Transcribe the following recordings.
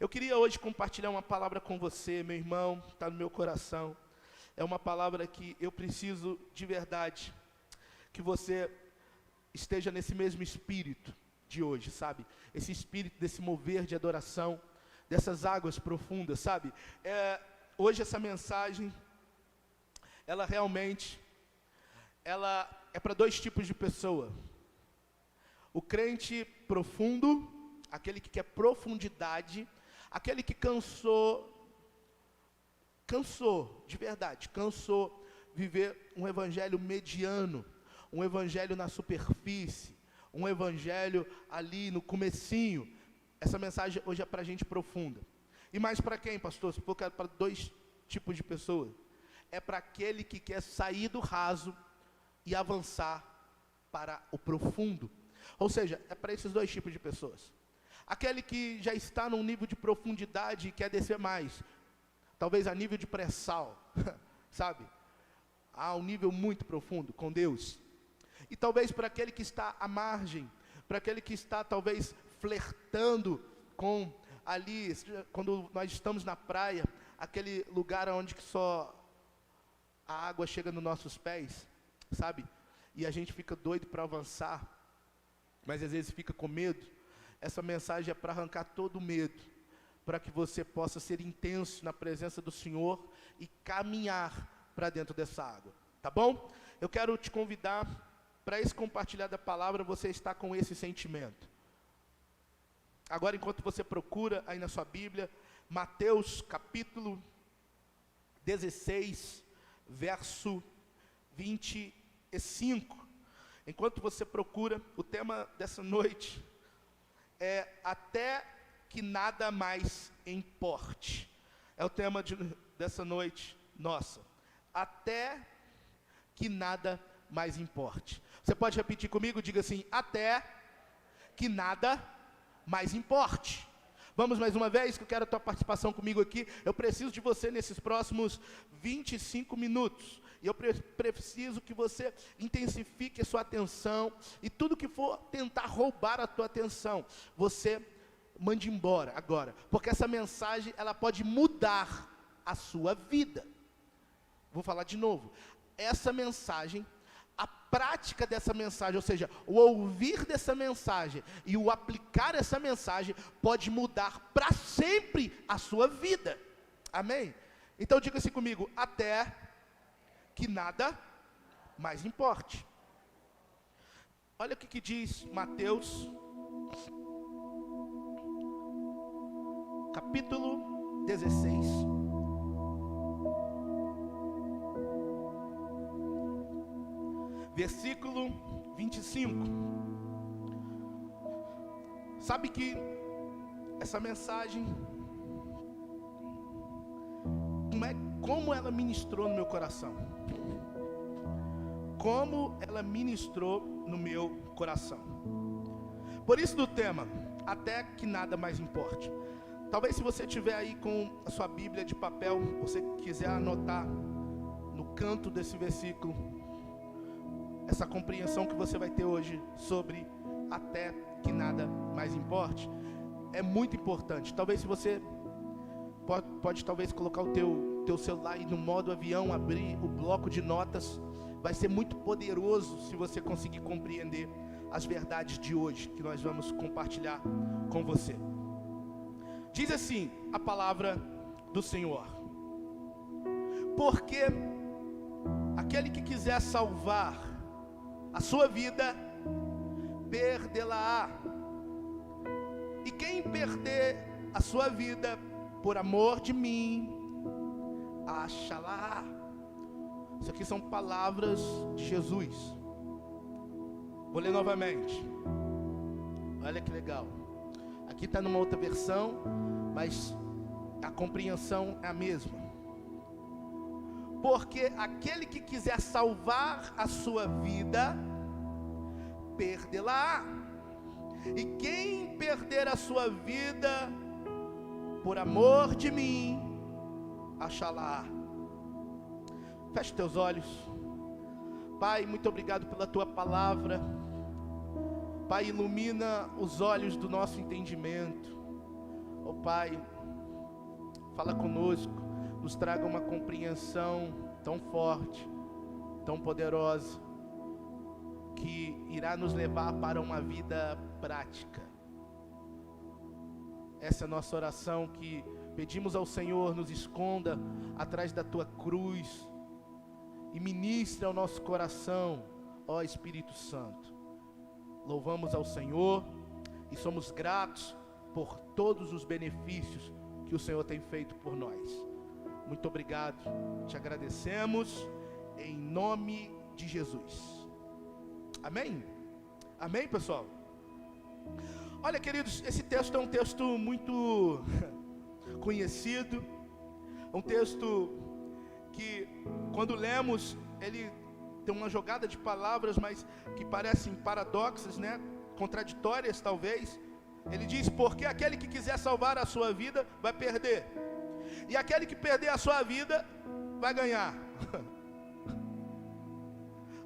Eu queria hoje compartilhar uma palavra com você, meu irmão, está no meu coração. É uma palavra que eu preciso de verdade, que você esteja nesse mesmo espírito de hoje, sabe? Esse espírito desse mover de adoração, dessas águas profundas, sabe? Hoje essa mensagem, ela realmente, ela é para dois tipos de pessoa. O crente profundo, aquele que quer profundidade, aquele que cansou de verdade, cansou viver um evangelho mediano, um evangelho na superfície, um evangelho ali no comecinho. Essa mensagem hoje é para gente profunda. E mais para quem, pastor? Se for para dois tipos de pessoas. É para aquele que quer sair do raso e avançar para o profundo. Ou seja, é para esses dois tipos de pessoas. Aquele que já está num nível de profundidade e quer descer mais. Talvez a nível de pré-sal, sabe? A um nível muito profundo com Deus. E talvez para aquele que está à margem, para aquele que está talvez flertando com ali, quando nós estamos na praia, aquele lugar onde que só a água chega nos nossos pés, sabe? E a gente fica doido para avançar, mas às vezes fica com medo. Essa mensagem é para arrancar todo o medo, para que você possa ser intenso na presença do Senhor e caminhar para dentro dessa água, tá bom? Eu quero te convidar para esse compartilhar da palavra, você está com esse sentimento. Agora, enquanto você procura aí na sua Bíblia, Mateus capítulo 16, verso 25. Enquanto você procura, o tema dessa noite é até que nada mais importe. É o tema dessa noite nossa. Até que nada mais importe. Você pode repetir comigo? Diga assim: até que nada mais importe. Vamos mais uma vez, que eu quero a tua participação comigo aqui. Eu preciso de você nesses próximos 25 minutos. E eu preciso que você intensifique a sua atenção. E tudo que for tentar roubar a tua atenção, você mande embora agora. Porque essa mensagem, ela pode mudar a sua vida. Vou falar de novo. Essa mensagem, a prática dessa mensagem, ou seja, o ouvir dessa mensagem e o aplicar essa mensagem pode mudar para sempre a sua vida. Amém? Então diga assim comigo: até que nada mais importe. Olha o que diz Mateus, capítulo 16. Versículo 25. Sabe que essa mensagem, como ela ministrou no meu coração? Como ela ministrou no meu coração? Por isso do tema, até que nada mais importe. Talvez se você tiver aí com a sua Bíblia de papel, você quiser anotar no canto desse versículo, essa compreensão que você vai ter hoje sobre até que nada mais importe, é muito importante. Talvez se você pode talvez colocar o teu celular aí no modo avião, abrir o bloco de notas, vai ser muito poderoso se você conseguir compreender as verdades de hoje, que nós vamos compartilhar com você. Diz assim a palavra do Senhor: porque aquele que quiser salvar a sua vida, perdê-la-á. E quem perder a sua vida por amor de mim, achará. Isso aqui são palavras de Jesus. Vou ler novamente. Olha que legal. Aqui está numa outra versão, mas a compreensão é a mesma. Porque aquele que quiser salvar a sua vida, perdê-la. E quem perder a sua vida por amor de mim, achará. Feche teus olhos. Pai, muito obrigado pela tua palavra. Pai, ilumina os olhos do nosso entendimento. Oh Pai, fala conosco, nos traga uma compreensão tão forte, tão poderosa, que irá nos levar para uma vida prática. Essa é a nossa oração, que pedimos ao Senhor, nos esconda atrás da tua cruz e ministre ao nosso coração, ó Espírito Santo. Louvamos ao Senhor e somos gratos por todos os benefícios que o Senhor tem feito por nós. Muito obrigado, te agradecemos em nome de Jesus. Amém? Amém, pessoal? Olha, queridos, esse texto é um texto muito conhecido, um texto que, quando lemos, ele tem uma jogada de palavras, mas que parecem paradoxas, né? Contraditórias talvez. Ele diz: porque aquele que quiser salvar a sua vida vai perder, e aquele que perder a sua vida vai ganhar.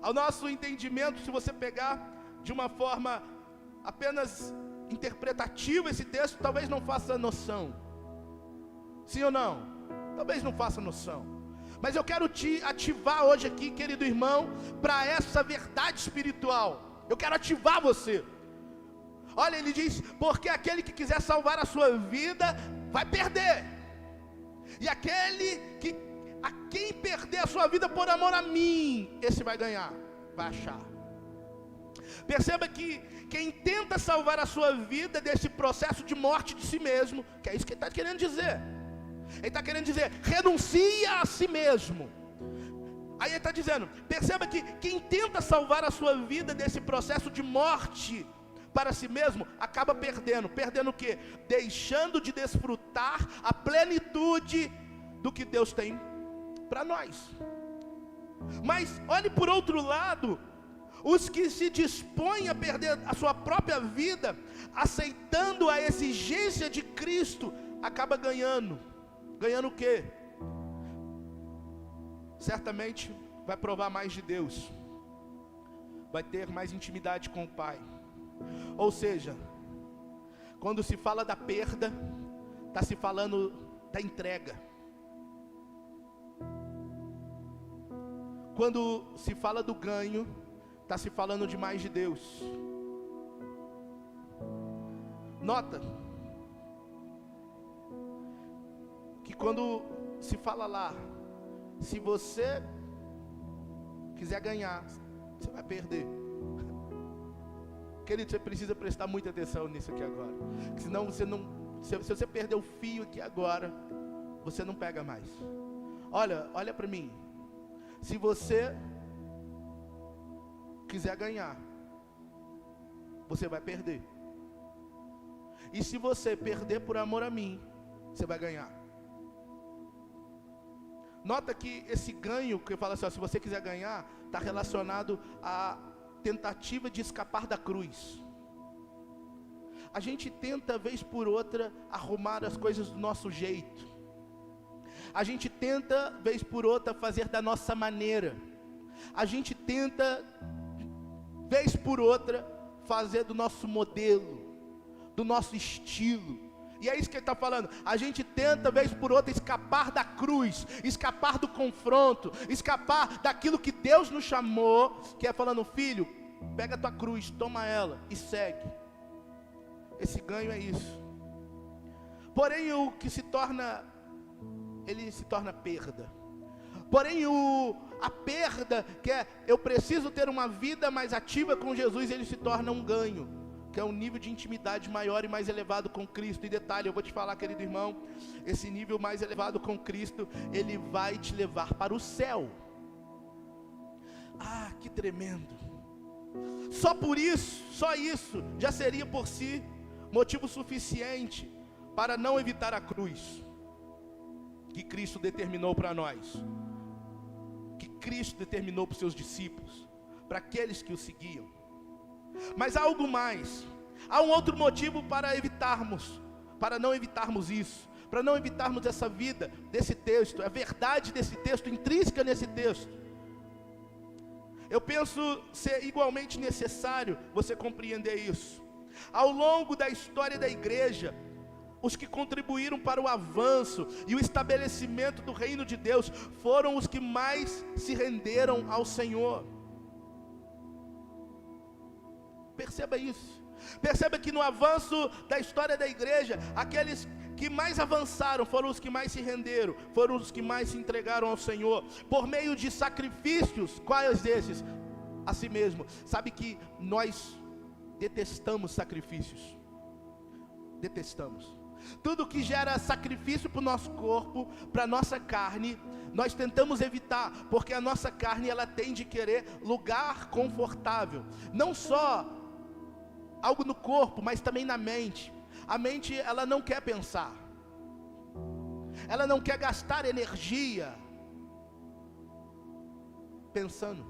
Ao nosso entendimento, se você pegar de uma forma apenas interpretativa esse texto, talvez não faça noção. Sim ou não? Talvez não faça noção. Mas eu quero te ativar hoje aqui, querido irmão, para essa verdade espiritual. Eu quero ativar você. Olha, ele diz: porque aquele que quiser salvar a sua vida vai perder, e aquele que a quem perder a sua vida por amor a mim, esse vai ganhar, vai achar. Perceba que quem tenta salvar a sua vida desse processo de morte de si mesmo, que é isso que ele está querendo dizer. Ele está querendo dizer: renuncia a si mesmo. Aí ele está dizendo, perceba que quem tenta salvar a sua vida desse processo de morte para si mesmo, acaba perdendo. Perdendo o quê? Deixando de desfrutar a plenitude do que Deus tem para nós. Mas olhe por outro lado, os que se dispõem a perder a sua própria vida, aceitando a exigência de Cristo, acaba ganhando. Ganhando o quê? Certamente vai provar mais de Deus, vai ter mais intimidade com o Pai. Ou seja, quando se fala da perda, está se falando da entrega. Quando se fala do ganho, está se falando de mais de Deus. Nota que quando se fala lá, se você quiser ganhar, você vai perder. Querido, você precisa prestar muita atenção nisso aqui agora. Senão você não, se você perder o fio aqui agora, você não pega mais. Olha para mim. Se você quiser ganhar, você vai perder. E se você perder por amor a mim, você vai ganhar. Nota que esse ganho, que fala assim, ó, se você quiser ganhar, está relacionado à tentativa de escapar da cruz. A gente tenta, vez por outra, arrumar as coisas do nosso jeito. A gente tenta, vez por outra, fazer da nossa maneira. A gente tenta, vez por outra, fazer do nosso modelo, do nosso estilo. E é isso que ele está falando. A gente tenta, vez por outra, escapar da cruz, escapar do confronto, escapar daquilo que Deus nos chamou, que é falando: filho, pega a tua cruz, toma ela e segue. Esse ganho é isso. Porém, o que se torna, ele se torna perda. Porém, a perda, que é eu preciso ter uma vida mais ativa com Jesus, ele se torna um ganho, que é um nível de intimidade maior e mais elevado com Cristo. E detalhe, eu vou te falar, querido irmão, esse nível mais elevado com Cristo, ele vai te levar para o céu. Ah, que tremendo. Só por isso, só isso, já seria por si motivo suficiente para não evitar a cruz, que Cristo determinou para nós, que Cristo determinou para os seus discípulos, para aqueles que o seguiam. Mas há algo mais, há um outro motivo para evitarmos, para não evitarmos isso, para não evitarmos essa vida desse texto, a verdade desse texto, intrínseca nesse texto. Eu penso ser igualmente necessário você compreender isso. Ao longo da história da igreja, os que contribuíram para o avanço e o estabelecimento do reino de Deus foram os que mais se renderam ao Senhor. Perceba isso. Perceba que no avanço da história da igreja, aqueles que mais avançaram foram os que mais se renderam, foram os que mais se entregaram ao Senhor, por meio de sacrifícios. Quais desses? A si mesmo. Sabe que nós detestamos sacrifícios. Detestamos. Tudo que gera sacrifício para o nosso corpo, para a nossa carne, nós tentamos evitar, porque a nossa carne ela tende a querer lugar confortável, não só algo no corpo, mas também na mente. A mente ela não quer pensar, ela não quer gastar energia pensando.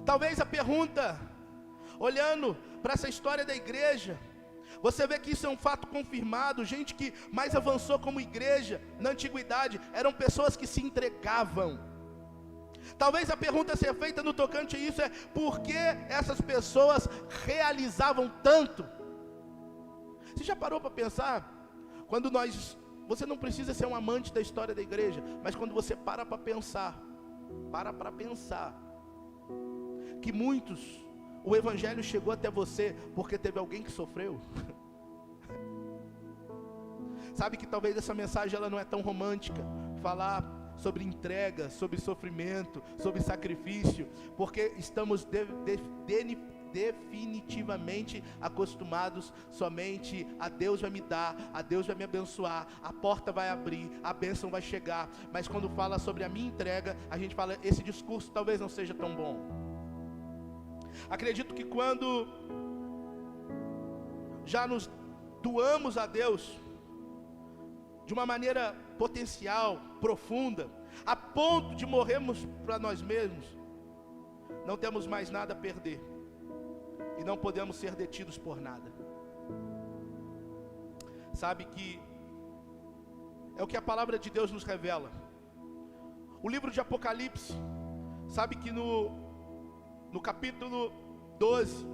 Talvez a pergunta, olhando para essa história da igreja, você vê que isso é um fato confirmado. Gente que mais avançou como igreja na antiguidade eram pessoas que se entregavam. Talvez a pergunta a ser feita no tocante a isso é: por que essas pessoas realizavam tanto? Você já parou para pensar? Quando você não precisa ser um amante da história da igreja, mas quando você para pensar que muitos, o evangelho chegou até você porque teve alguém que sofreu. Sabe que talvez essa mensagem ela não é tão romântica, falar sobre entrega, sobre sofrimento, sobre sacrifício, porque estamos definitivamente acostumados somente a Deus vai me dar, a Deus vai me abençoar, a porta vai abrir, a bênção vai chegar. Mas quando fala sobre a minha entrega, a gente fala, esse discurso talvez não seja tão bom. Acredito que quando já nos doamos a Deus de uma maneira potencial, profunda, a ponto de morrermos para nós mesmos, não temos mais nada a perder e não podemos ser detidos por nada. Sabe que é o que a palavra de Deus nos revela. O livro de Apocalipse, sabe que no capítulo 12,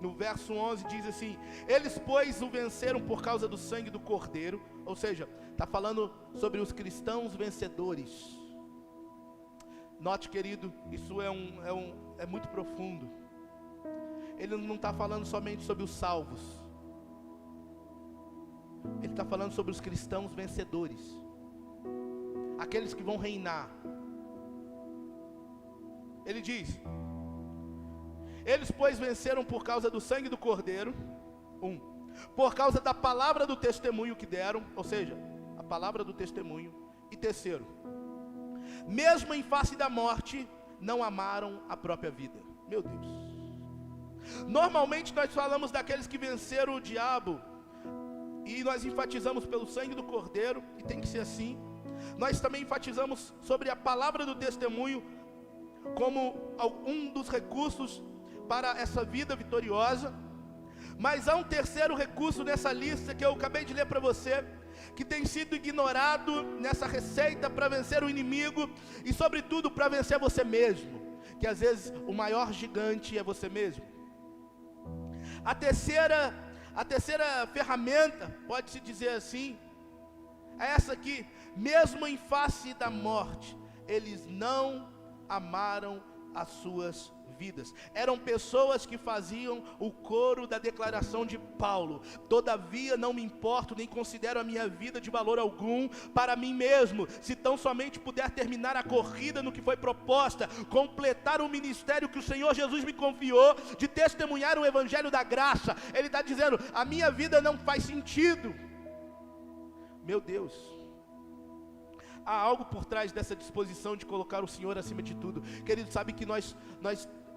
no verso 11, diz assim: eles, pois, o venceram por causa do sangue do Cordeiro. Ou seja, está falando sobre os cristãos vencedores. Note, querido, isso é muito profundo. Ele não está falando somente sobre os salvos. Ele está falando sobre os cristãos vencedores, aqueles que vão reinar. Ele diz: eles, pois, venceram por causa do sangue do Cordeiro, por causa da palavra do testemunho que deram, ou seja, a palavra do testemunho. E terceiro, mesmo em face da morte, não amaram a própria vida. Meu Deus. Normalmente nós falamos daqueles que venceram o diabo, e nós enfatizamos pelo sangue do Cordeiro, e tem que ser assim. Nós também enfatizamos sobre a palavra do testemunho, como um dos recursos para essa vida vitoriosa. Mas há um terceiro recurso nessa lista que eu acabei de ler para você, que tem sido ignorado nessa receita para vencer o inimigo e sobretudo para vencer você mesmo, que às vezes o maior gigante é você mesmo. A terceira ferramenta, pode-se dizer assim, é essa aqui: mesmo em face da morte, eles não amaram as suas vidas. Eram pessoas que faziam o coro da declaração de Paulo: todavia não me importo, nem considero a minha vida de valor algum para mim mesmo, se tão somente puder terminar a corrida no que foi proposta, completar o ministério que o Senhor Jesus me confiou, de testemunhar o evangelho da graça. Ele está dizendo: a minha vida não faz sentido. Meu Deus, há algo por trás dessa disposição de colocar o Senhor acima de tudo. Querido, sabe que nós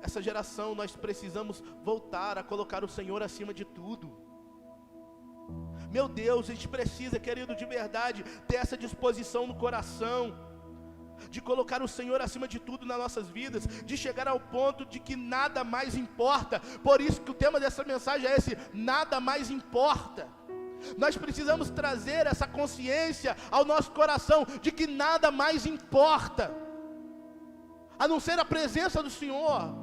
essa geração, nós precisamos voltar a colocar o Senhor acima de tudo. Meu Deus, a gente precisa, querido, de verdade, ter essa disposição no coração, de colocar o Senhor acima de tudo nas nossas vidas, de chegar ao ponto de que nada mais importa. Por isso que o tema dessa mensagem é esse: nada mais importa. Nós precisamos trazer essa consciência ao nosso coração de que nada mais importa, a não ser a presença do Senhor.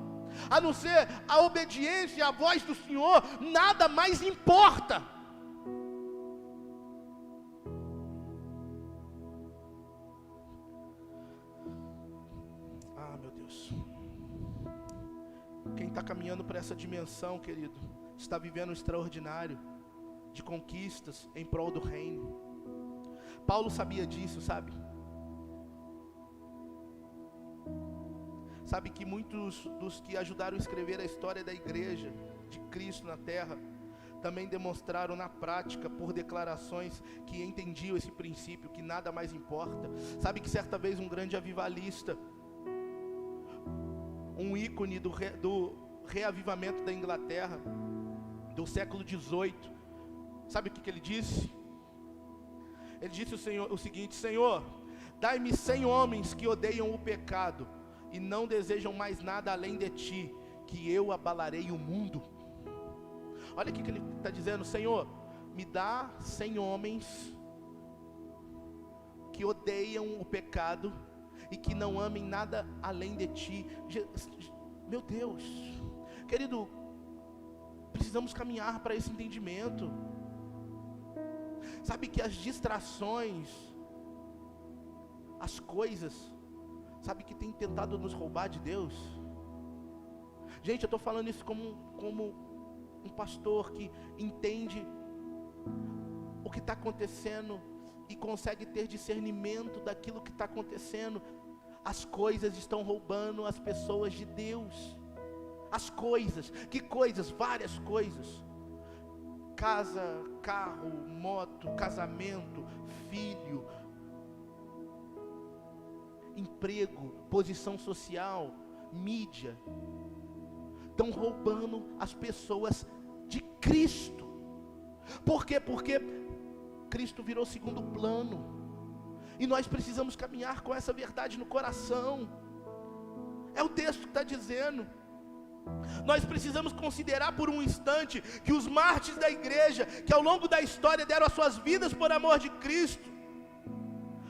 A não ser a obediência à voz do Senhor, nada mais importa. Ah, meu Deus. Quem está caminhando para essa dimensão, querido, está vivendo um extraordinário de conquistas em prol do reino. Paulo sabia disso, sabe? Sabe que muitos dos que ajudaram a escrever a história da igreja de Cristo na terra também demonstraram na prática, por declarações, que entendiam esse princípio, que nada mais importa. Sabe que certa vez um grande avivalista, um ícone do reavivamento da Inglaterra, do século XVIII, sabe o que ele disse? Ele disse o seguinte: Senhor, dai-me 100 homens que odeiam o pecado e não desejam mais nada além de ti, que eu abalarei o mundo. Olha o que ele está dizendo: Senhor, me dá 100 homens que odeiam o pecado e que não amem nada além de ti. Meu Deus, querido, precisamos caminhar para esse entendimento. Sabe que as distrações, as coisas, sabe que tem tentado nos roubar de Deus? Gente, eu estou falando isso como um pastor que entende o que está acontecendo e consegue ter discernimento daquilo que está acontecendo. As coisas estão roubando as pessoas de Deus. As coisas, que coisas? Várias coisas. Casa, carro, moto, casamento, filho, emprego, posição social, mídia, estão roubando as pessoas de Cristo. Por quê? Porque Cristo virou segundo plano, e nós precisamos caminhar com essa verdade no coração. É o texto que está dizendo. Nós precisamos considerar por um instante que os mártires da igreja, que ao longo da história deram as suas vidas por amor de Cristo,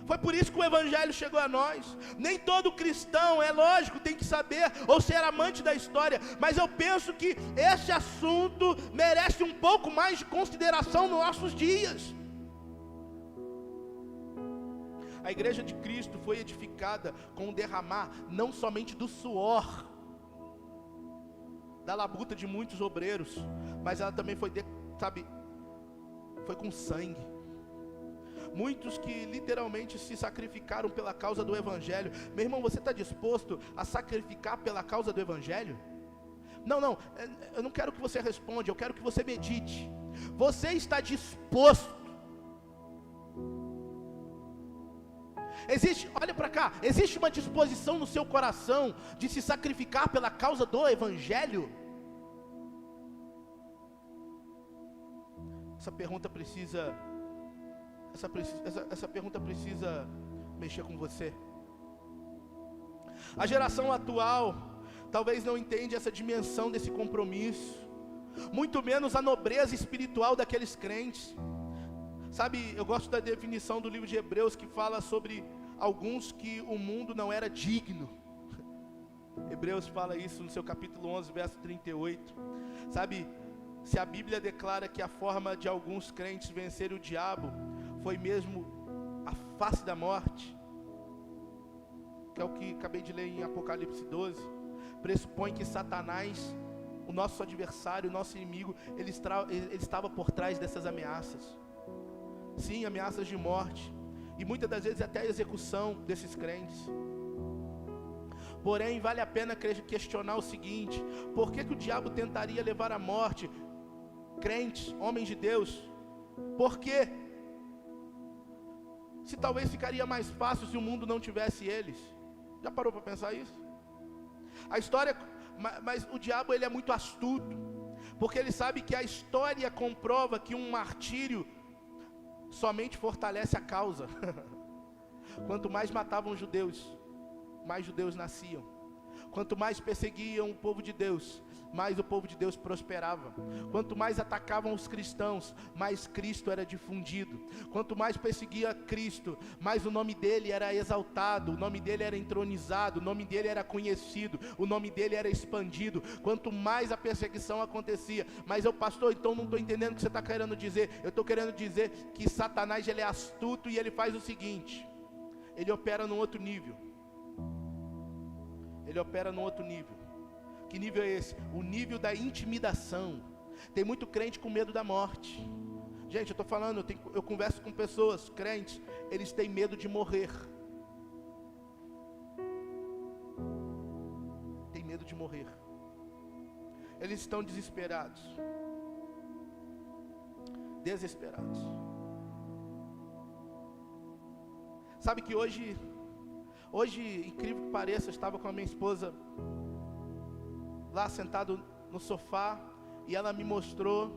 foi por isso que o evangelho chegou a nós. Nem todo cristão, é lógico, tem que saber ou ser amante da história, mas eu penso que esse assunto merece um pouco mais de consideração nos nossos dias. A igreja de Cristo foi edificada com o derramar não somente do suor, da labuta de muitos obreiros, mas ela também foi com sangue. Muitos que literalmente se sacrificaram pela causa do evangelho. Meu irmão, você está disposto a sacrificar pela causa do evangelho? Não, eu não quero que você responda, eu quero que você medite. Você está disposto? Olha para cá, existe uma disposição no seu coração de se sacrificar pela causa do evangelho? Essa pergunta precisa mexer com você. A geração atual talvez não entende essa dimensão desse compromisso, muito menos a nobreza espiritual daqueles crentes. Sabe, eu gosto da definição do livro de Hebreus, que fala sobre alguns que o mundo não era digno. Hebreus fala isso no seu capítulo 11, verso 38. Sabe, se a Bíblia declara que a forma de alguns crentes vencer o diabo foi mesmo a face da morte, que é o que acabei de ler em Apocalipse 12, pressupõe que Satanás, o nosso adversário, o nosso inimigo, ele estava por trás dessas ameaças. Sim, ameaças de morte, e muitas das vezes até a execução desses crentes. Porém, vale a pena questionar o seguinte: por que o diabo tentaria levar à morte crentes, homens de Deus? Por quê? Se talvez ficaria mais fácil se o mundo não tivesse eles. Já parou para pensar isso? A história, mas o diabo, ele é muito astuto, porque ele sabe que a história comprova que um martírio somente fortalece a causa. Quanto mais matavam judeus, mais judeus nasciam. Quanto mais perseguiam o povo de Deus, mais o povo de Deus prosperava. Quanto mais atacavam os cristãos, mais Cristo era difundido. Quanto mais perseguia Cristo, mais o nome dele era exaltado, o nome dele era entronizado, o nome dele era conhecido, o nome dele era expandido. Quanto mais a perseguição acontecia. Mas eu, pastor, então não estou entendendo o que você está querendo dizer. Eu estou querendo dizer que Satanás, ele é astuto e ele faz o seguinte: ele opera num outro nível. Ele opera num outro nível. Que nível é esse? O nível da intimidação. Tem muito crente com medo da morte. Gente, eu estou falando, eu converso com pessoas, crentes, eles têm medo de morrer. Tem medo de morrer. Eles estão desesperados. Desesperados. Sabe que hoje, incrível que pareça, eu estava com a minha esposa lá sentado no sofá, e ela me mostrou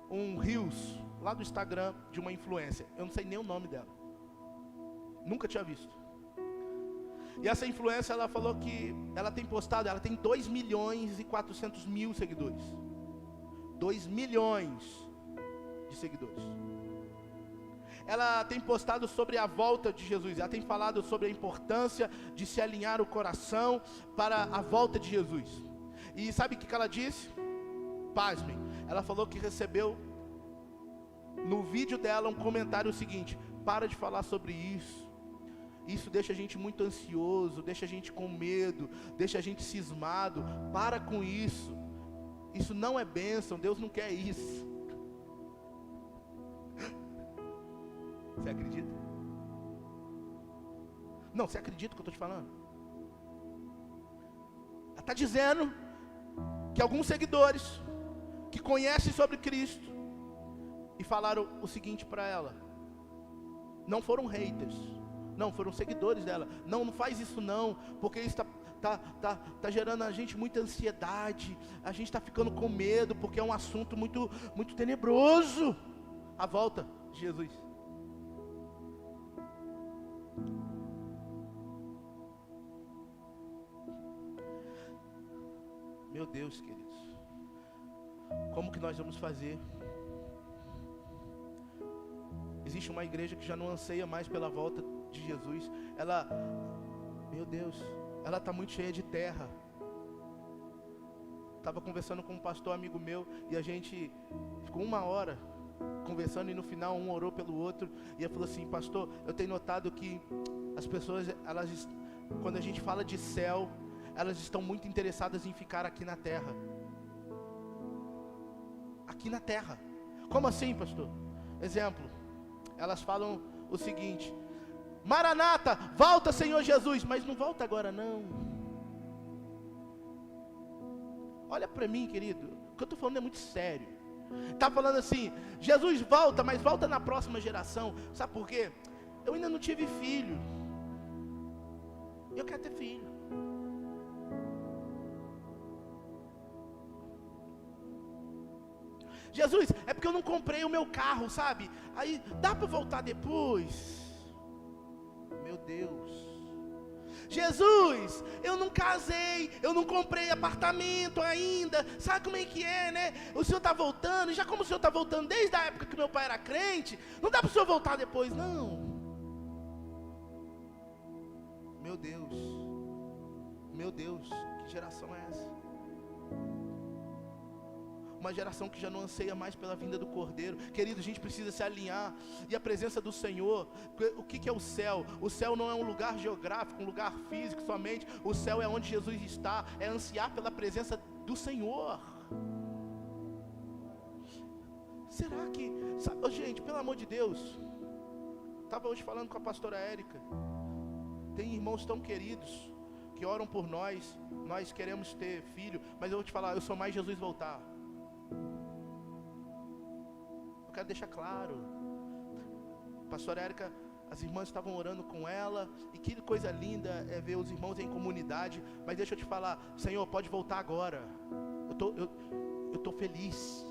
um Reels lá do Instagram de uma influencer. Eu não sei nem o nome dela, nunca tinha visto. E essa influencer, ela falou que ela tem postado, ela tem 2.400.000 seguidores. 2 milhões de seguidores. Ela tem postado sobre a volta de Jesus. Ela tem falado sobre a importância de se alinhar o coração para a volta de Jesus. E sabe o que ela disse? Pasmem. Ela falou que recebeu no vídeo dela um comentário seguinte: para de falar sobre isso. Isso deixa a gente muito ansioso, deixa a gente com medo, deixa a gente cismado. Para com isso. Isso não é bênção, Deus não quer isso. Você acredita? Não, você acredita no que eu estou te falando? Ela está dizendo que alguns seguidores que conhecem sobre Cristo e falaram o seguinte para ela: não foram haters, não, foram seguidores dela. Não faz isso não, porque isso está gerando a gente muita ansiedade, a gente está ficando com medo, porque é um assunto muito, muito tenebroso. A volta de Jesus. Meu Deus, queridos, como que nós vamos fazer? Existe uma igreja que já não anseia mais pela volta de Jesus. Ela, meu Deus, ela está muito cheia de terra. Estava conversando com um pastor amigo meu, e a gente ficou 1 hora conversando, e no final um orou pelo outro, e ele falou assim: pastor, eu tenho notado que as pessoas, quando a gente fala de céu, elas estão muito interessadas em ficar aqui na terra. Aqui na terra. Como assim, pastor? Exemplo, elas falam o seguinte: Maranata, volta Senhor Jesus. Mas não volta agora não. Olha para mim, querido, o que eu estou falando é muito sério. Está falando assim: Jesus volta, mas volta na próxima geração. Sabe por quê? Eu ainda não tive filho. Eu quero ter filho. Jesus, é porque eu não comprei o meu carro, sabe? Aí, dá para voltar depois? Meu Deus. Jesus, eu não casei, eu não comprei apartamento ainda. Sabe como é que é, né? O senhor está voltando, e já como o senhor está voltando desde a época que meu pai era crente, não dá para o senhor voltar depois, não. Meu Deus. Meu Deus, que geração é essa? Uma geração que já não anseia mais pela vinda do Cordeiro. Querido, a gente precisa se alinhar. E a presença do Senhor, o que é o céu? O céu não é um lugar geográfico, um lugar físico somente. O céu é onde Jesus está, é ansiar pela presença do Senhor. Será que, sabe, gente, pelo amor de Deus, estava hoje falando com a pastora Érica. Tem irmãos tão queridos que oram por nós. Nós queremos ter filho, mas eu vou te falar, eu sou mais Jesus voltar. Eu quero deixar claro. Pastora Érica, as irmãs estavam orando com ela, e que coisa linda é ver os irmãos em comunidade. Mas deixa eu te falar, Senhor, pode voltar agora. Eu tô feliz.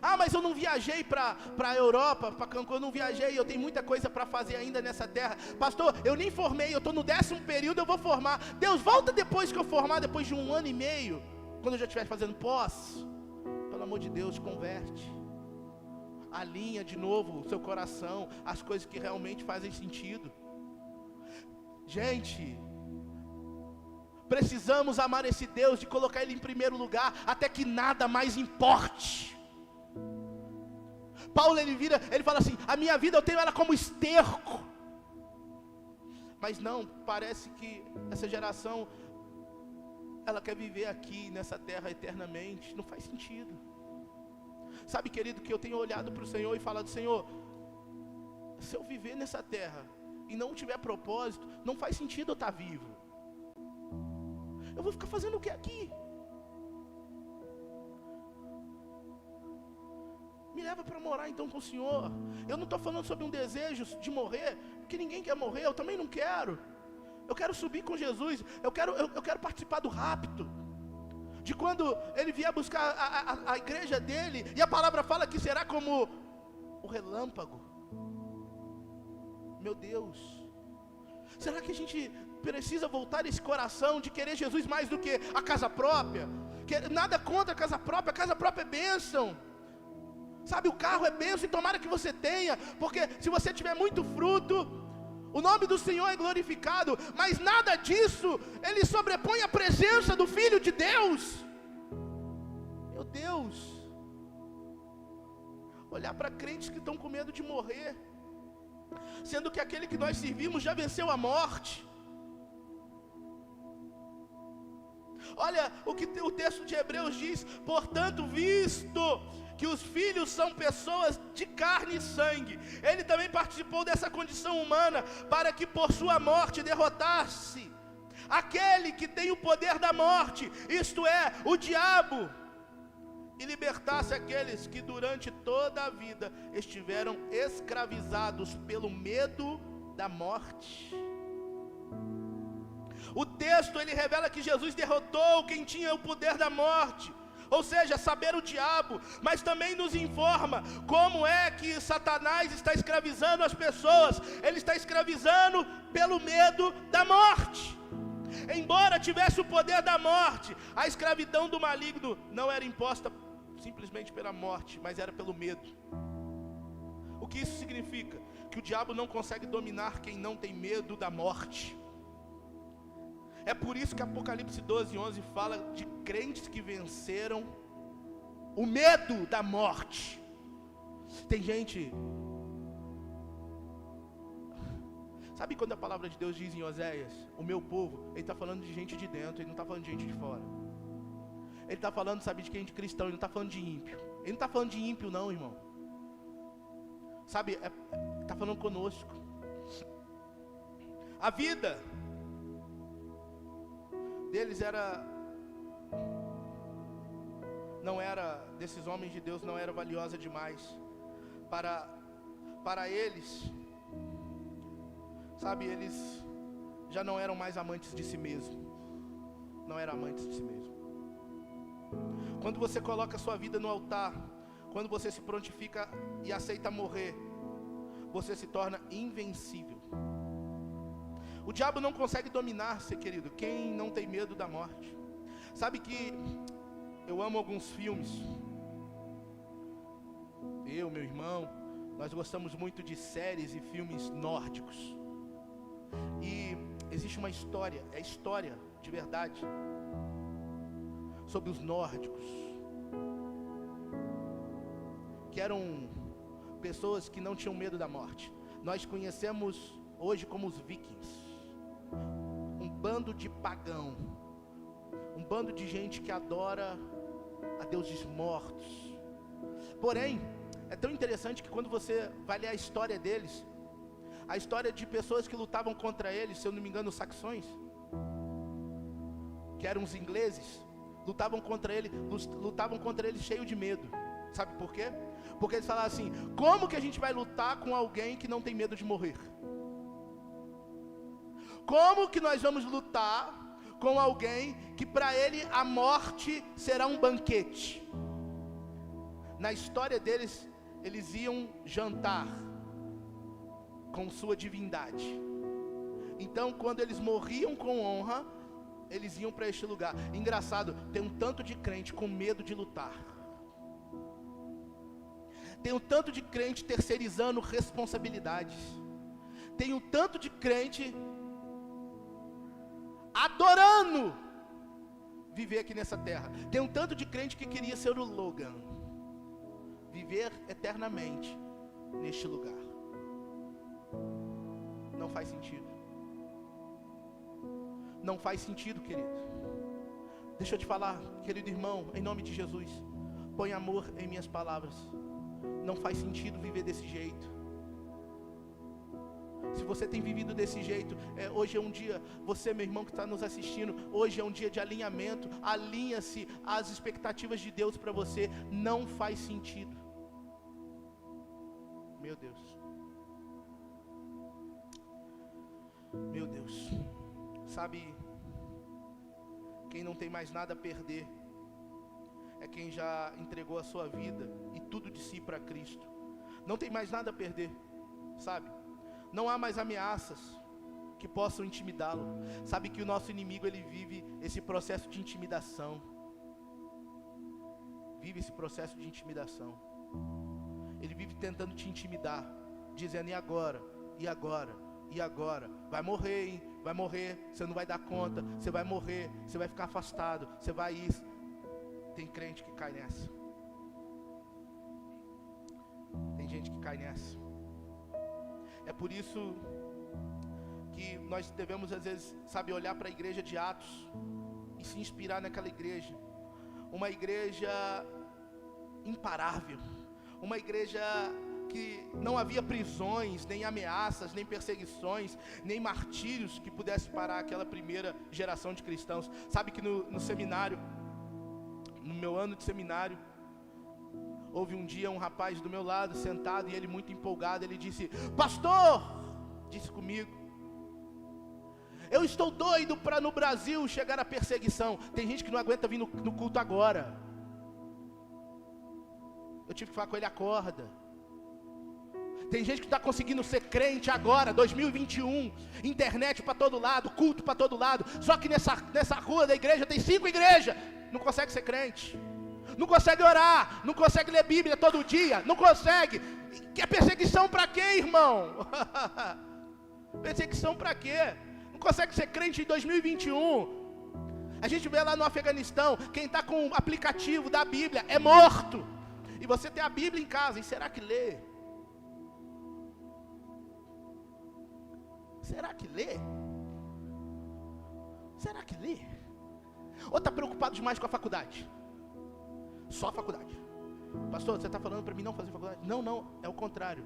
Ah, mas eu não viajei para a Europa, para Cancún, eu não viajei, eu tenho muita coisa para fazer ainda nessa terra. Pastor, eu nem formei, eu estou no 10º período, eu vou formar. Deus, volta depois que eu formar, depois de 1 ano e meio, quando eu já estiver fazendo pós. Pelo amor de Deus, converte. Alinha de novo o seu coração, as coisas que realmente fazem sentido. Gente, precisamos amar esse Deus, de colocar Ele em primeiro lugar, até que nada mais importe. Paulo, ele fala assim, a minha vida eu tenho ela como esterco. Mas não, parece que essa geração, ela quer viver aqui nessa terra eternamente. Não faz sentido. Sabe, querido, que eu tenho olhado para o Senhor e falado, Senhor, se eu viver nessa terra e não tiver propósito, não faz sentido eu estar vivo. Eu vou ficar fazendo o que aqui? Me leva para morar então com o Senhor. Eu não estou falando sobre um desejo de morrer, porque ninguém quer morrer, eu também não quero. Eu quero subir com Jesus, eu quero participar do rapto. De quando Ele vier buscar a igreja dEle, e a palavra fala que será como o relâmpago. Meu Deus, será que a gente precisa voltar esse coração de querer Jesus mais do que a casa própria? Nada contra a casa própria é bênção. Sabe, o carro é bênção e tomara que você tenha, porque se você tiver muito fruto, o nome do Senhor é glorificado, mas nada disso, Ele sobrepõe a presença do Filho de Deus. Meu Deus, olhar para crentes que estão com medo de morrer, sendo que aquele que nós servimos já venceu a morte. Olha o que o texto de Hebreus diz, portanto, visto que os filhos são pessoas de carne e sangue, Ele também participou dessa condição humana, para que por sua morte derrotasse aquele que tem o poder da morte, isto é, o diabo, e libertasse aqueles que durante toda a vida estiveram escravizados pelo medo da morte. O texto, ele revela que Jesus derrotou quem tinha o poder da morte, ou seja, saber o diabo, mas também nos informa como é que Satanás está escravizando as pessoas. Ele está escravizando pelo medo da morte. Embora tivesse o poder da morte, a escravidão do maligno não era imposta simplesmente pela morte, mas era pelo medo. O que isso significa? Que o diabo não consegue dominar quem não tem medo da morte. É por isso que Apocalipse 12:11 fala de crentes que venceram o medo da morte. Tem gente, sabe quando a palavra de Deus diz em Oséias, o meu povo, ele está falando de gente de dentro, ele não está falando de gente de fora. Ele está falando, sabe, de quem? De cristão, ele não está falando de ímpio. Ele não está falando de ímpio não, irmão. Sabe, está falando conosco. A vida deles desses homens de Deus não era valiosa demais para eles, sabe, eles já não eram mais amantes de si mesmo, não eram amantes de si mesmo. Quando você coloca a sua vida no altar, quando você se prontifica e aceita morrer, você se torna invencível. O diabo não consegue dominar-se, querido, quem não tem medo da morte. Sabe que eu amo alguns filmes. Eu, meu irmão, nós gostamos muito de séries e filmes nórdicos. E existe uma história, é história de verdade, sobre os nórdicos, que eram pessoas que não tinham medo da morte. Nós conhecemos hoje como os vikings. Um bando de pagão, um bando de gente que adora a deuses mortos. Porém, é tão interessante que quando você vai ler a história deles, a história de pessoas que lutavam contra eles, se eu não me engano, os saxões, que eram os ingleses, lutavam contra eles cheio de medo. Sabe por quê? Porque eles falavam assim, como que a gente vai lutar com alguém que não tem medo de morrer? Como que nós vamos lutar com alguém que para ele a morte será um banquete? na história deles, eles iam jantar com sua divindade. Então, quando eles morriam com honra, eles iam para este lugar. Engraçado, tem um tanto de crente com medo de lutar. Tem um tanto de crente terceirizando responsabilidades. Tem um tanto de crente adorando viver aqui nessa terra. Tem um tanto de crente que queria ser o Logan, viver eternamente neste lugar. Não faz sentido. Não faz sentido, querido. Deixa eu te falar, querido irmão, em nome de Jesus, põe amor em minhas palavras. Não faz sentido viver desse jeito. Se você tem vivido desse jeito, hoje é um dia, você, meu irmão que está nos assistindo, hoje é um dia de alinhamento. Alinha-se às expectativas de Deus para você. Não faz sentido. Meu Deus. Meu Deus. Sabe, quem não tem mais nada a perder é quem já entregou a sua vida e tudo de si para Cristo. Não tem mais nada a perder, sabe? Não há mais ameaças que possam intimidá-lo. Sabe que o nosso inimigo, ele vive esse processo de intimidação. Vive esse processo de intimidação. Ele vive tentando te intimidar, dizendo: e agora? E agora? E agora? Vai morrer, hein? Vai morrer, você não vai dar conta, você vai morrer, você vai ficar afastado, você vai isso. Tem crente que cai nessa. Tem gente que cai nessa. É por isso que nós devemos, às vezes, sabe, olhar para a igreja de Atos e se inspirar naquela igreja. Uma igreja imparável, uma igreja que não havia prisões, nem ameaças, nem perseguições, nem martírios que pudesse parar aquela primeira geração de cristãos. Sabe que no seminário, no meu ano de seminário, houve um dia um rapaz do meu lado, sentado, e ele muito empolgado, ele disse: pastor, disse comigo, eu estou doido para no Brasil chegar a perseguição. Tem gente que não aguenta vir no culto agora. Eu tive que falar com ele: acorda. Tem gente que está conseguindo ser crente agora, 2021, internet para todo lado, culto para todo lado. Só que nessa rua da igreja tem 5 igrejas, não consegue ser crente, não consegue orar, não consegue ler Bíblia todo dia, não consegue. Quer perseguição para quê, irmão? Perseguição para quê? Não consegue ser crente em 2021. A gente vê lá no Afeganistão, quem está com o aplicativo da Bíblia é morto. E você tem a Bíblia em casa, e será que lê? Será que lê? Será que lê? Ou está preocupado demais com a faculdade? Só a faculdade. Pastor, você está falando para mim não fazer faculdade? Não, é o contrário.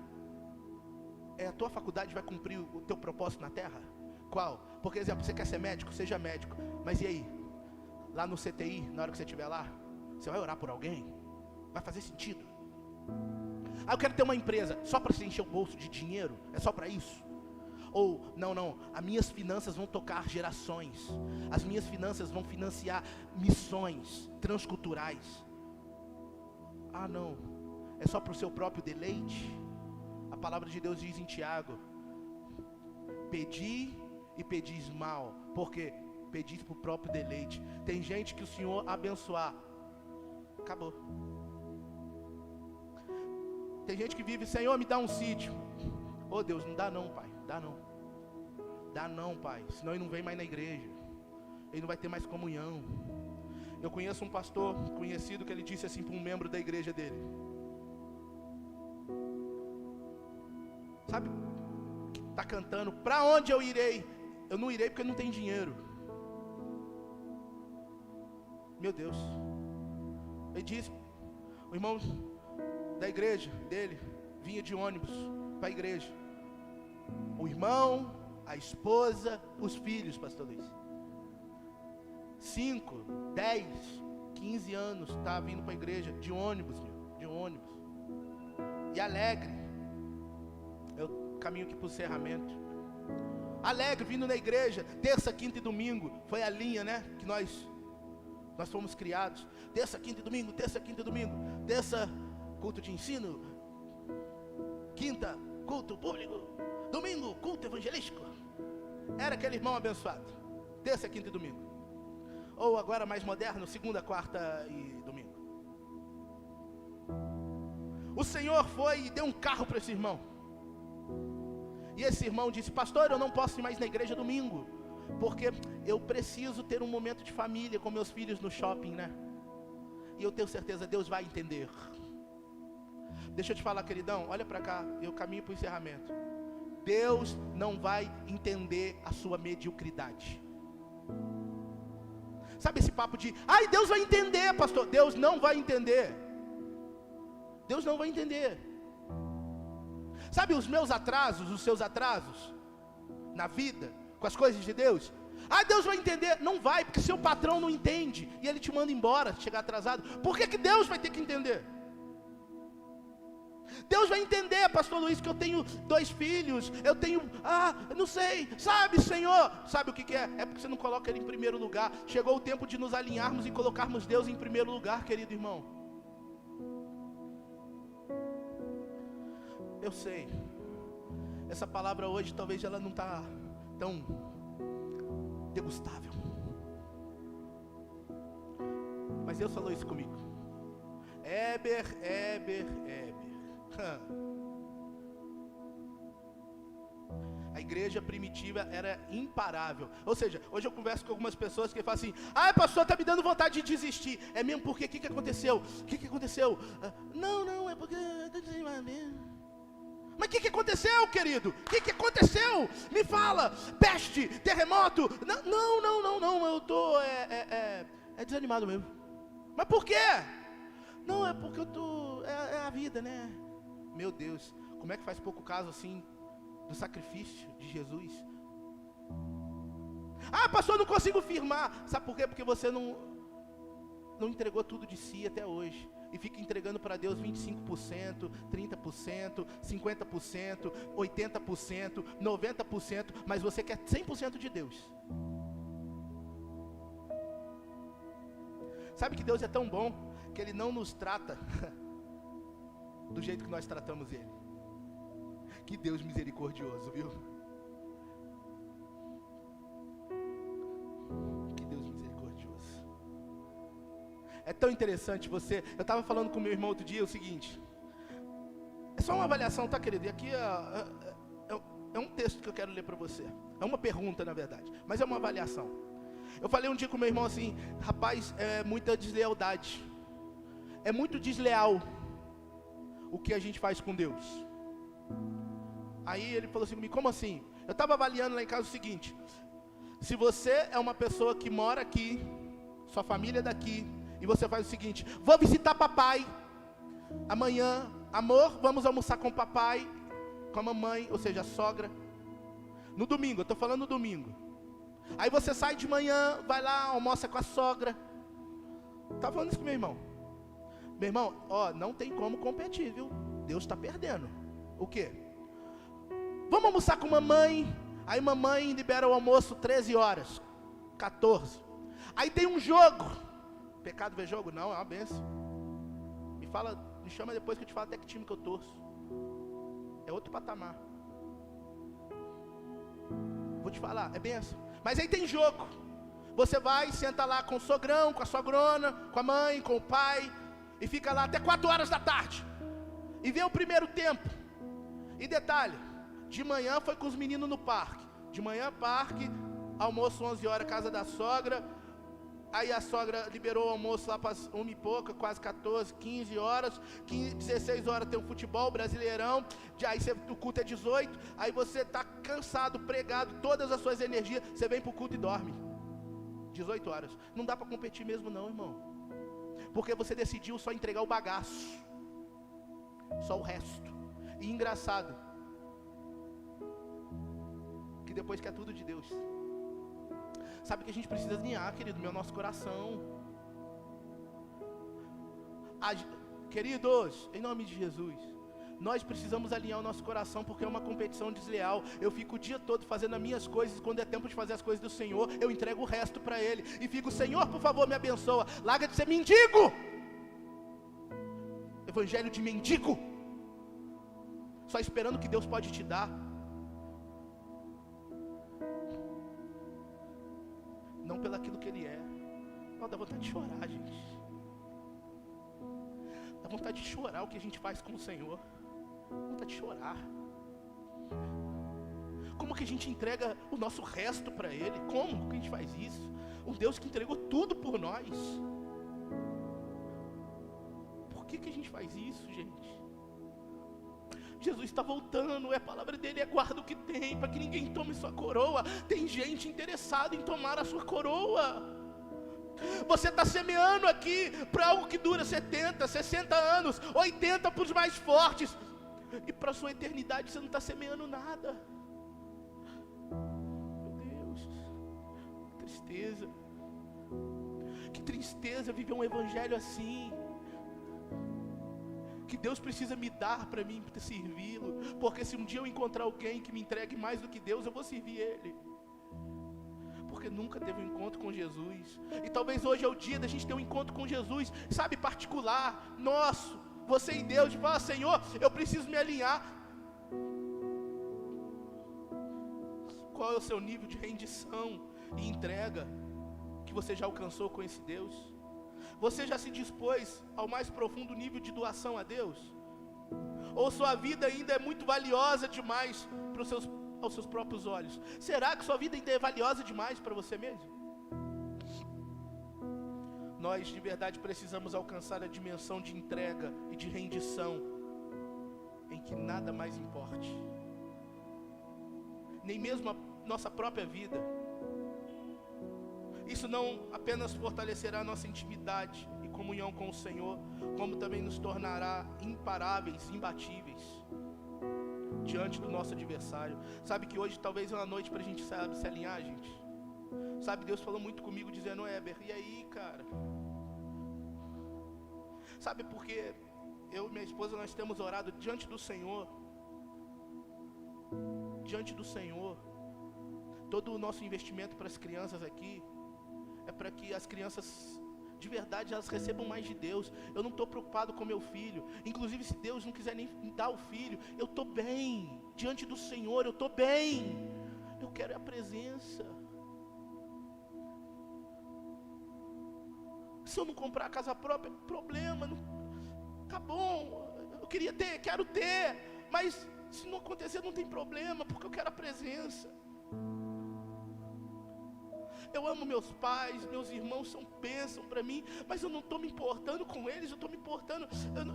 A tua faculdade vai cumprir o teu propósito na terra? Qual? Por exemplo, você quer ser médico? Seja médico. Mas e aí? Lá no CTI, na hora que você estiver lá, você vai orar por alguém? Vai fazer sentido? Ah, eu quero ter uma empresa. Só para você encher o bolso de dinheiro? É só para isso? Ou, não, as minhas finanças vão tocar gerações. As minhas finanças vão financiar missões transculturais. Ah, não, é só para o seu próprio deleite? A palavra de Deus diz em Tiago: pedi e pedis mal, porque pedis para o próprio deleite. Tem gente que o Senhor abençoar, acabou. Tem gente que vive: Senhor, me dá um sítio. Oh Deus, não dá não, pai, dá não. Dá não, pai, senão ele não vem mais na igreja, ele não vai ter mais comunhão. Eu conheço um pastor conhecido que ele disse assim para um membro da igreja dele: sabe, que está cantando, para onde eu irei? Eu não irei porque não tem dinheiro. Meu Deus. Ele disse, o irmão da igreja dele vinha de ônibus para a igreja. O irmão, a esposa, os filhos, pastor Luiz. 5, 10, 15 anos está vindo para a igreja de ônibus, de ônibus. E alegre. Eu caminho aqui para o encerramento. Alegre, vindo na igreja, terça, quinta e domingo. Foi a linha, né, que nós fomos criados. Terça, quinta e domingo, terça, quinta e domingo. Terça culto de ensino, quinta, culto público, domingo, culto evangelístico. Era aquele irmão abençoado, terça, quinta e domingo. Ou agora mais moderno, segunda, quarta e domingo. O Senhor foi e deu um carro para esse irmão. E esse irmão disse: pastor, eu não posso ir mais na igreja domingo, porque eu preciso ter um momento de família com meus filhos no shopping, né? E eu tenho certeza, Deus vai entender. Deixa eu te falar, queridão, olha para cá, eu caminho para o encerramento. Deus não vai entender a sua mediocridade. Sabe esse papo de, ai, Deus vai entender, pastor? Deus não vai entender. Deus não vai entender. Sabe os meus atrasos, os seus atrasos na vida, com as coisas de Deus? Ah, Deus vai entender. Não vai, porque seu patrão não entende e ele te manda embora, chegar atrasado. Por que que Deus vai ter que entender? Deus vai entender, pastor Luiz, que eu tenho 2 filhos, eu tenho, não sei, sabe, Senhor, sabe o que é? É porque você não coloca Ele em primeiro lugar. Chegou o tempo de nos alinharmos e colocarmos Deus em primeiro lugar, querido irmão. Eu sei, essa palavra hoje talvez ela não está tão degustável, mas Deus falou isso comigo. Éber. A igreja primitiva era imparável. Ou seja, hoje eu converso com algumas pessoas que falam assim: ah, pastor, está me dando vontade de desistir. É mesmo? Porque o que aconteceu? O que aconteceu? Não, é porque mas o que aconteceu, querido? O que aconteceu? Me fala. Peste, terremoto. Não, eu estou desanimado mesmo. Mas por quê? Não, é porque eu estou, é a vida, né? Meu Deus, como é que faz pouco caso assim do sacrifício de Jesus? Ah, pastor, não consigo firmar. Sabe por quê? Porque você não entregou tudo de si até hoje. E fica entregando para Deus 25%, 30%, 50%, 80%, 90%, mas você quer 100% de Deus. Sabe que Deus é tão bom que Ele não nos trata do jeito que nós tratamos Ele. Que Deus misericordioso, viu? Que Deus misericordioso. É tão interessante você... Eu estava falando com meu irmão outro dia o seguinte. É só uma avaliação, tá, querido? E aqui é um texto que eu quero ler para você. É uma pergunta, na verdade, mas é uma avaliação. Eu falei um dia com meu irmão assim: rapaz, é muita deslealdade. É muito desleal o que a gente faz com Deus. Aí ele falou assim comigo: como assim? Eu estava avaliando lá em casa o seguinte: se você é uma pessoa que mora aqui, sua família é daqui, e você faz o seguinte: vou visitar papai amanhã, amor, vamos almoçar com o papai, com a mamãe, ou seja, a sogra, no domingo, eu estou falando no domingo. Aí você sai de manhã, vai lá, almoça com a sogra. Tá falando isso com meu irmão. Meu irmão, não tem como competir, viu? Deus está perdendo. O quê? Vamos almoçar com mamãe. Aí mamãe libera o almoço 13 horas, 14. Aí tem um jogo. Pecado ver jogo? Não, é uma benção. Me chama depois que eu te falo até que time que eu torço. É outro patamar. Vou te falar, é benção. Mas aí tem jogo. Você vai, senta lá com o sogrão, com a sogrona, com a mãe, com o pai, e fica lá até 4 horas da tarde. E vê o primeiro tempo. E detalhe, de manhã foi com os meninos no parque. De manhã parque, almoço 11 horas, casa da sogra. Aí a sogra liberou o almoço lá para 1 e pouca, quase 14, 15 horas, 16 horas tem um futebol, Brasileirão, aí o culto é 18, aí você está cansado, pregado, todas as suas energias, você vem para o culto e dorme, 18 horas, não dá para competir mesmo não, irmão, porque você decidiu só entregar o bagaço, só o resto, e engraçado, que depois quer tudo de Deus. Sabe que a gente precisa alinhar, querido, meu nosso coração. Queridos, em nome de Jesus, nós precisamos alinhar o nosso coração, porque é uma competição desleal. Eu fico o dia todo fazendo as minhas coisas, quando é tempo de fazer as coisas do Senhor, eu entrego o resto para Ele, e fico: Senhor, por favor, me abençoa, larga de ser mendigo. evangelho de mendigo, só esperando o que Deus pode te dar. Não pelo aquilo que Ele é. Não, dá vontade de chorar, gente. Dá vontade de chorar o que a gente faz com o Senhor. Dá vontade de chorar. Como que a gente entrega o nosso resto para Ele? Como que a gente faz isso? Um Deus que entregou tudo por nós. Por que a gente faz isso, gente? Jesus está voltando, a palavra dele é guarda o que tem, para que ninguém tome sua coroa. Tem gente interessada em tomar a sua coroa. Você está semeando aqui para algo que dura 70, 60 anos, 80 para os mais fortes, e para a sua eternidade você não está semeando nada. Meu Deus, que tristeza. Que tristeza viver um evangelho assim. Que Deus precisa me dar para mim servi-lo, porque se um dia eu encontrar alguém que me entregue mais do que Deus, eu vou servir Ele, porque nunca teve um encontro com Jesus. E talvez hoje é o dia da gente ter um encontro com Jesus, sabe, particular, nosso, você e Deus, de falar: Senhor, eu preciso me alinhar. Qual é o seu nível de rendição e entrega que você já alcançou com esse Deus? Você já se dispôs ao mais profundo nível de doação a Deus? Ou sua vida ainda é muito valiosa demais aos seus próprios olhos? Será que sua vida ainda é valiosa demais para você mesmo? Nós de verdade precisamos alcançar a dimensão de entrega e de rendição, em que nada mais importe, nem mesmo a nossa própria vida. Isso não apenas fortalecerá a nossa intimidade e comunhão com o Senhor, como também nos tornará imparáveis, imbatíveis diante do nosso adversário. Sabe que hoje talvez é uma noite para a gente, sabe, se alinhar, gente. Sabe, Deus falou muito comigo dizendo: Éber, e aí, cara? Sabe, porque eu e minha esposa, nós temos orado diante do Senhor. Diante do Senhor. Todo o nosso investimento para as crianças aqui é para que as crianças, de verdade, elas recebam mais de Deus. Eu não estou preocupado com meu filho. Inclusive, se Deus não quiser nem dar o filho, eu estou bem. Diante do Senhor, eu estou bem. Eu quero a presença. Se eu não comprar a casa própria, problema. Não, tá bom, eu queria ter, quero ter. Mas se não acontecer, não tem problema, porque eu quero a presença. Eu amo meus pais, meus irmãos são bênção para mim, mas eu não estou me importando com eles, eu estou me importando,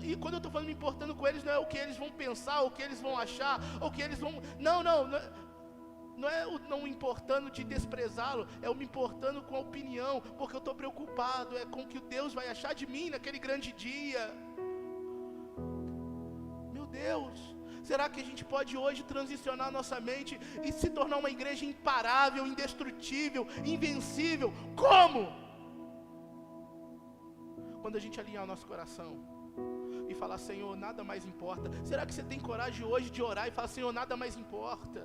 e quando eu estou falando me importando com eles, não é o que eles vão pensar, o que eles vão achar, ou o que eles vão, não é o não importando de desprezá-lo, é o me importando com a opinião, porque eu estou preocupado, é com o que Deus vai achar de mim naquele grande dia. Meu Deus, será que a gente pode hoje transicionar nossa mente e se tornar uma igreja imparável, indestrutível, invencível? Como? Quando a gente alinhar o nosso coração e falar: Senhor, nada mais importa. Será que você tem coragem hoje de orar e falar: Senhor, nada mais importa?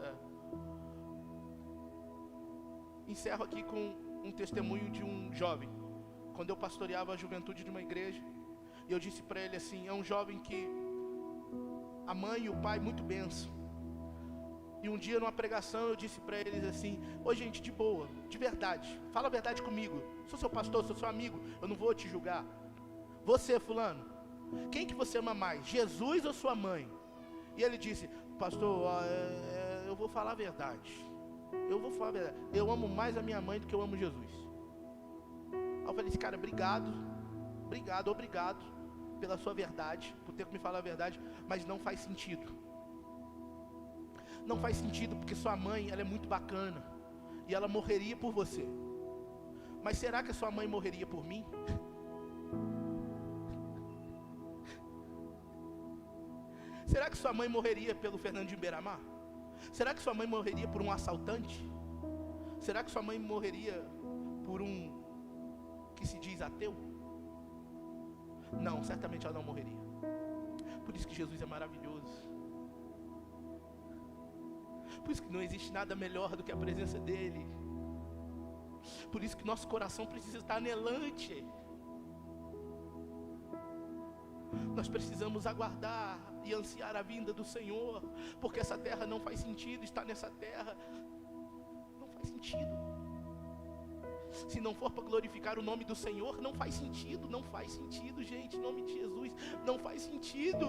Encerro aqui com um testemunho de um jovem. Quando eu pastoreava a juventude de uma igreja, e eu disse para ele assim: é um jovem que a mãe e o pai muito bênção. E um dia numa pregação eu disse para eles assim: ô gente, de boa, de verdade, fala a verdade comigo. Sou seu pastor, sou seu amigo, eu não vou te julgar. Você, fulano, quem que você ama mais, Jesus ou sua mãe? E ele disse: pastor, eu vou falar a verdade. Eu vou falar a verdade. Eu amo mais a minha mãe do que eu amo Jesus. Aí eu falei assim: cara, obrigado pela sua verdade, por ter que me falar a verdade, mas não faz sentido. Não faz sentido, porque sua mãe, ela é muito bacana, e ela morreria por você. Mas será que a sua mãe morreria por mim? Será que sua mãe morreria pelo Fernandinho Beiramar? Será que sua mãe morreria por um assaltante? Será que sua mãe morreria por um que se diz ateu? Não, certamente ela não morreria. Por isso que Jesus é maravilhoso. Por isso que não existe nada melhor do que a presença dEle. Por isso que nosso coração precisa estar anelante. Nós precisamos aguardar e ansiar a vinda do Senhor, porque essa terra não faz sentido, estar nessa terra não faz sentido. Se não for para glorificar o nome do Senhor, não faz sentido, gente, em nome de Jesus, não faz sentido.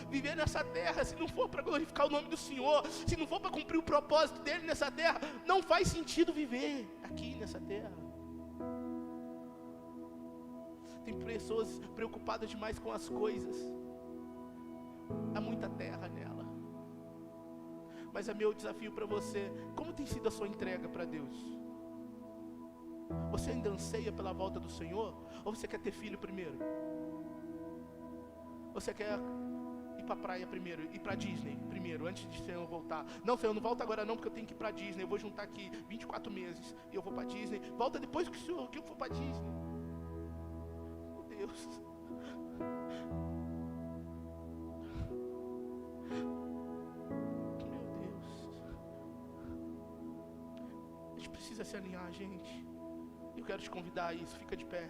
Viver nessa terra, se não for para glorificar o nome do Senhor, se não for para cumprir o propósito dele nessa terra, não faz sentido viver aqui nessa terra. Tem pessoas preocupadas demais com as coisas, há muita terra nela. Mas é meu desafio para você: como tem sido a sua entrega para Deus? Você ainda anseia pela volta do Senhor? Ou você quer ter filho primeiro? Você quer ir para a praia primeiro, ir para Disney primeiro, antes de o Senhor voltar? Não, Senhor, não volta agora não, porque eu tenho que ir para Disney. Eu vou juntar aqui 24 meses e eu vou para Disney. Volta depois que eu for para Disney. Meu Deus. Meu Deus. A gente precisa se alinhar, gente. Eu quero te convidar a isso. Fica de pé.